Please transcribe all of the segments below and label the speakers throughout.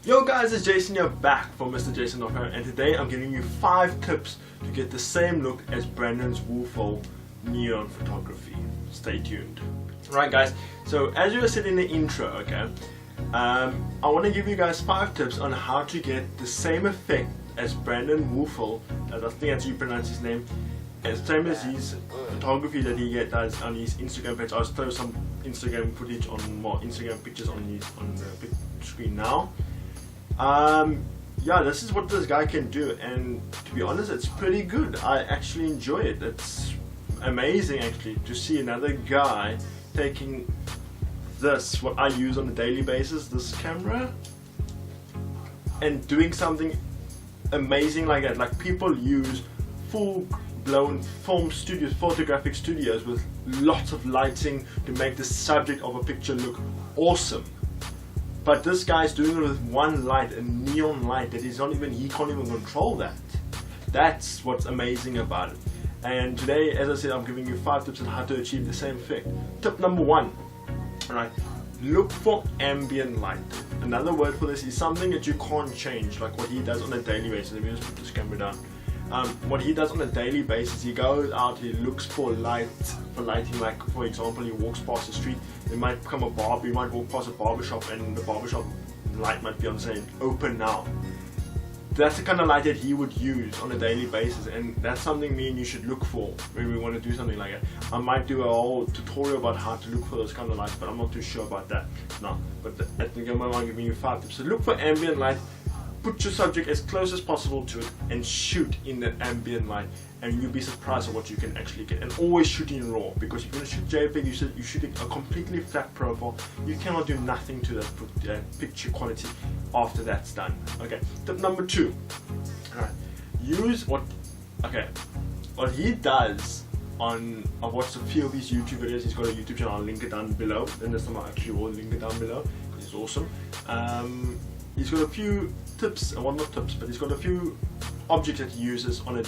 Speaker 1: Yo guys, it's Jason here back from Mr. Jason O'Hara, and today I'm giving you 5 tips to get the same look as Brandon Woelfel neon photography. Stay tuned. Right guys, so as you said in the intro, okay, I want to give you guys 5 tips on how to get the same effect as Brandon Woelfel, as I think that's how you pronounce his name, and same as his photography that he does on his Instagram page. I'll throw some Instagram footage on more Instagram pictures on the big screen now. Yeah, this is what this guy can do, and to be honest, it's pretty good. I actually enjoy it. It's amazing actually to see another guy taking this, what I use on a daily basis, this camera, and doing something amazing like that. Like, people use full-blown film studios, photographic studios with lots of lighting to make the subject of a picture look awesome. But this guy's doing it with one light, a neon light that he can't even control that. That's what's amazing about it. And today, as I said, I'm giving you 5 tips on how to achieve the same effect. Tip number 1, alright, look for ambient light. Another word for this is something that you can't change, like what he does on a daily basis. Let me just put this camera down. What he does on a daily basis, he goes out, he looks for lighting, like for example, he walks past the street, there might come a barber, he might walk past a barbershop and the barbershop light might be on saying open now. That's the kind of light that he would use on a daily basis, and that's something me and you should look for when we want to do something like that. I might do a whole tutorial about how to look for those kind of lights, but I'm not too sure about that now. But at the moment I'm giving you 5 tips. So look for ambient light. Put your subject as close as possible to it and shoot in that ambient light, and you'll be surprised at what you can actually get. And always shoot in RAW, because if you're going to shoot JPEG, you shoot a completely flat profile. You cannot do nothing to that picture quality after that's done. Okay, tip number 2. Alright, use what he does on, I've watched a few of his YouTube videos. He's got a YouTube channel, I'll link it down below, and this time I actually will link it down below, because it's awesome. He's got a few tips, well not tips, but he's got a few objects that he uses on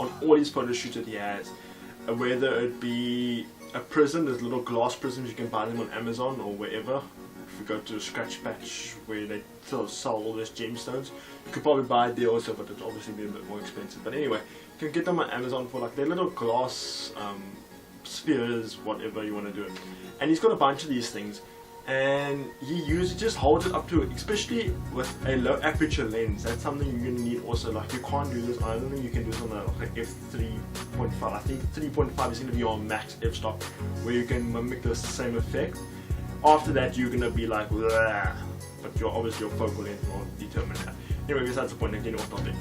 Speaker 1: all his photo shoots that he has. Whether it be a prism, there's little glass prisms, you can buy them on Amazon or wherever. If you go to a scratch patch where they sell all those gemstones, you could probably buy it there also, but it's obviously be a bit more expensive. But anyway, you can get them on Amazon for like their little glass spheres, whatever you want to do it. And he's got a bunch of these things, and he just holds it up to it, especially with a low aperture lens. That's something you're going to need also. Like, you can't do this, I don't think you can do this on a f3.5. I think 3.5 is going to be your max f-stop, where you can mimic the same effect. After that you're going to be like, bleh, but obviously your focal length will determine that. Anyway, besides the point, again, off topic.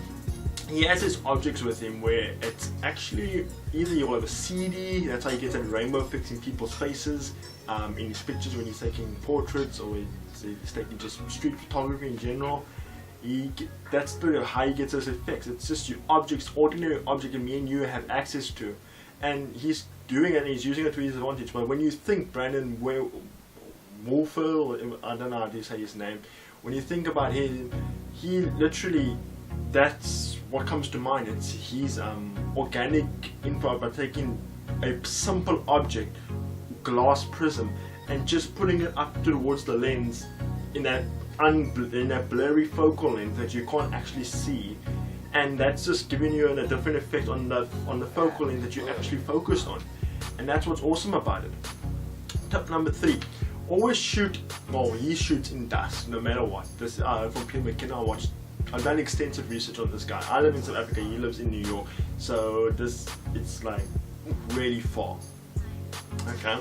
Speaker 1: He has his objects with him where it's actually either you'll have a CD, that's how he gets that rainbow effects in people's faces, in his pictures when he's taking portraits, or he's taking just street photography in general. That's how he gets those effects. It's just your objects, ordinary object that me and you have access to, and he's doing it and he's using it to his advantage. But when you think Brandon Woelfel, I don't know how to say his name, when you think about him, he literally, that's what comes to mind. It's his organic input by taking a simple object, glass prism, and just putting it up towards the lens in that blurry focal length that you can't actually see, and that's just giving you a different effect on the focal length that you actually focused on, and that's what's awesome about it. Tip number 3. Always shoot, well, he shoots in dusk no matter what. This from Peter Meike. I've done extensive research on this guy. I live in South Africa, he lives in New York, so it's like really far. Okay,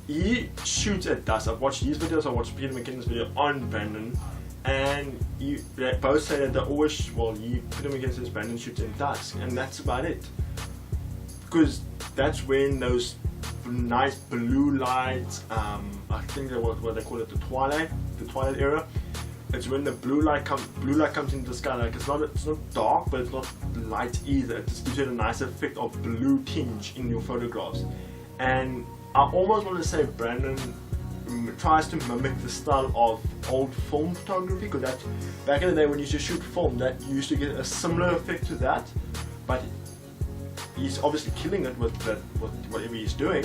Speaker 1: he shoots at dusk. I've watched his videos, I watched Peter McKinnon's video on Brandon, and they both say that they always, Peter McKinnon says Brandon shoots in dusk, and that's about it, because that's when those nice blue lights, I think that was what they call it, the twilight era. It's when the blue light comes into the sky. Like, it's not dark, but it's not light either. It just gives you a nice effect of blue tinge in your photographs. And I almost want to say Brandon tries to mimic the style of old film photography, because that back in the day when you used to shoot film, that you used to get a similar effect to that. But he's obviously killing it with whatever he's doing,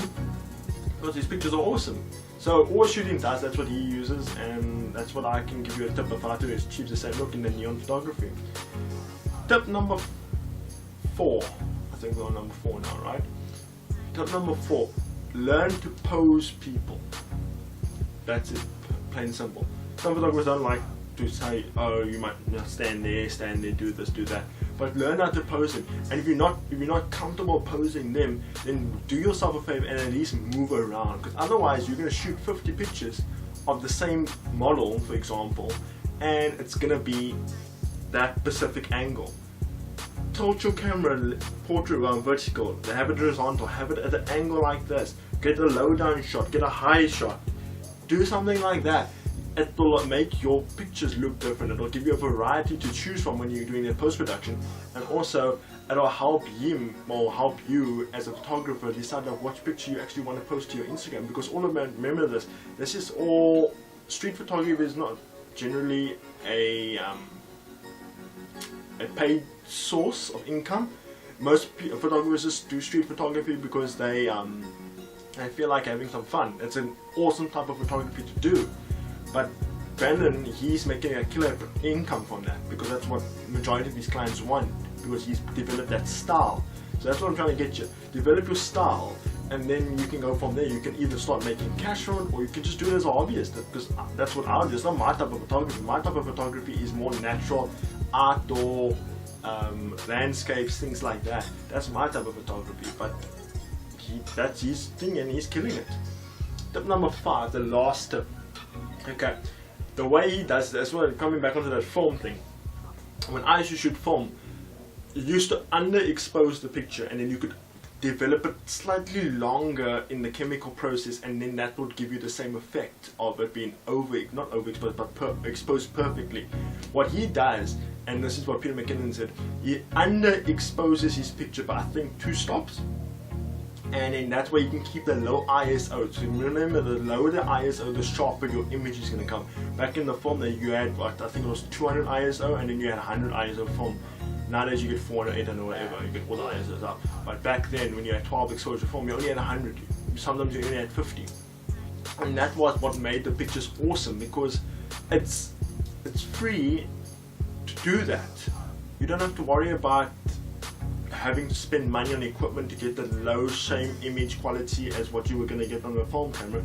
Speaker 1: because his pictures are awesome. So all shooting does, that's what he uses, and that's what I can give you a tip of how to achieve the same look in the neon photography. Tip number 4, I think we're on number 4 now, right? Tip number 4, learn to pose people. That's it, plain and simple. Some photographers don't like to say, oh, you might stand there, do this, do that. But learn how to pose them. And if you're not comfortable posing them, then do yourself a favor and at least move around. Because otherwise, you're going to shoot 50 pictures of the same model, for example, and it's going to be that specific angle. Tilt your camera, portrait vertical, have it horizontal, have it at an angle like this. Get a low down shot, get a high shot. Do something like that. It will make your pictures look different. It will give you a variety to choose from when you're doing the post-production, and also it will help him or help you as a photographer decide on which picture you actually want to post to your Instagram. Because all of them, remember this is all, street photography is not generally a paid source of income. Most photographers just do street photography because they feel like having some fun. It's an awesome type of photography to do. But Brandon, he's making a killer income from that because that's what majority of his clients want, because he's developed that style. So that's what I'm trying to get you. Develop your style, and then you can go from there. You can either start making cash from it, or you can just do it as a hobbyist, because that's what I'll do. It's not my type of photography. My type of photography is more natural, outdoor, landscapes, things like that. That's my type of photography, but that's his thing and he's killing it. Tip number 5, the last tip. Okay, the way he does this, well, coming back onto that film thing, when I used to shoot film, you used to underexpose the picture, and then you could develop it slightly longer in the chemical process, and then that would give you the same effect of it being not overexposed, but exposed perfectly. What he does, and this is what Peter McKinnon said, he underexposes his picture by, I think, 2 stops. And then that's where you can keep the low ISO. So remember, the lower the ISO, the sharper your image is going to come. Back in the film that you had, I think it was 200 ISO, and then you had 100 ISO film. Nowadays you get 400, 800, whatever, you get all the ISOs up. But back then, when you had 12 exposure film, you only had 100. Sometimes you only had 50. And that was what made the pictures awesome, because it's free to do that. You don't have to worry about having to spend money on equipment to get the low same image quality as what you were going to get on a film camera.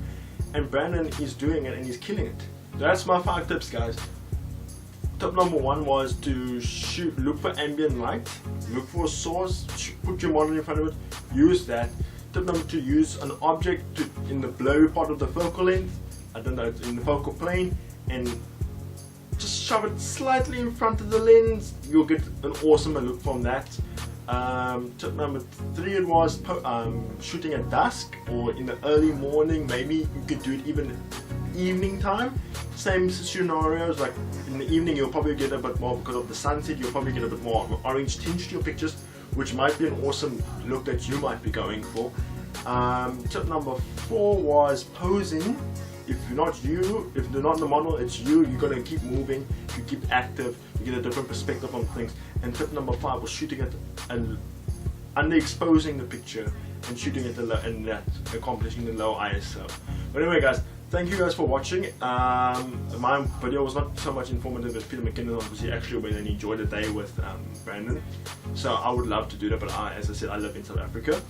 Speaker 1: And Brandon is doing it and he's killing it. So that's my 5 tips, guys. Tip number 1 was to look for ambient light, look for a source, put your model in front of it, use that. Tip number 2, use an object in the blurry part of the focal length, in the focal plane, and just shove it slightly in front of the lens. You'll get an awesome look from that. Tip number 3, it was shooting at dusk or in the early morning. Maybe you could do it even evening time. Same scenarios, like in the evening you'll probably get a bit more, because of the sunset, you'll probably get a bit more of an orange tinge to your pictures, which might be an awesome look that you might be going for. Tip number 4 was posing. If you're not the model, it's you. You're gonna keep moving, you keep active, you get a different perspective on things. And tip number 5 was shooting it and underexposing the picture and shooting it and that accomplishing the low ISO. But anyway, guys, thank you guys for watching. My video was not so much informative as Peter McKinnon, because he actually went and enjoyed a day with Brandon. So I would love to do that, but as I said, I live in South Africa.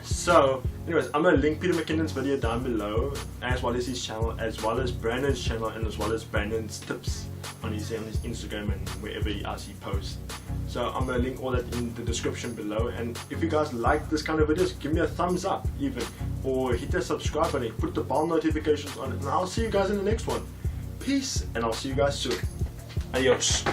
Speaker 1: So anyways, I'm going to link Peter McKinnon's video down below, as well as his channel, as well as Brandon's channel, and as well as Brandon's tips on his Instagram and wherever else he posts. So I'm going to link all that in the description below. And if you guys like this kind of videos, give me a thumbs up even, or hit the subscribe button, put the bell notifications on it, and I'll see you guys in the next one. Peace, and I'll see you guys soon. Adios.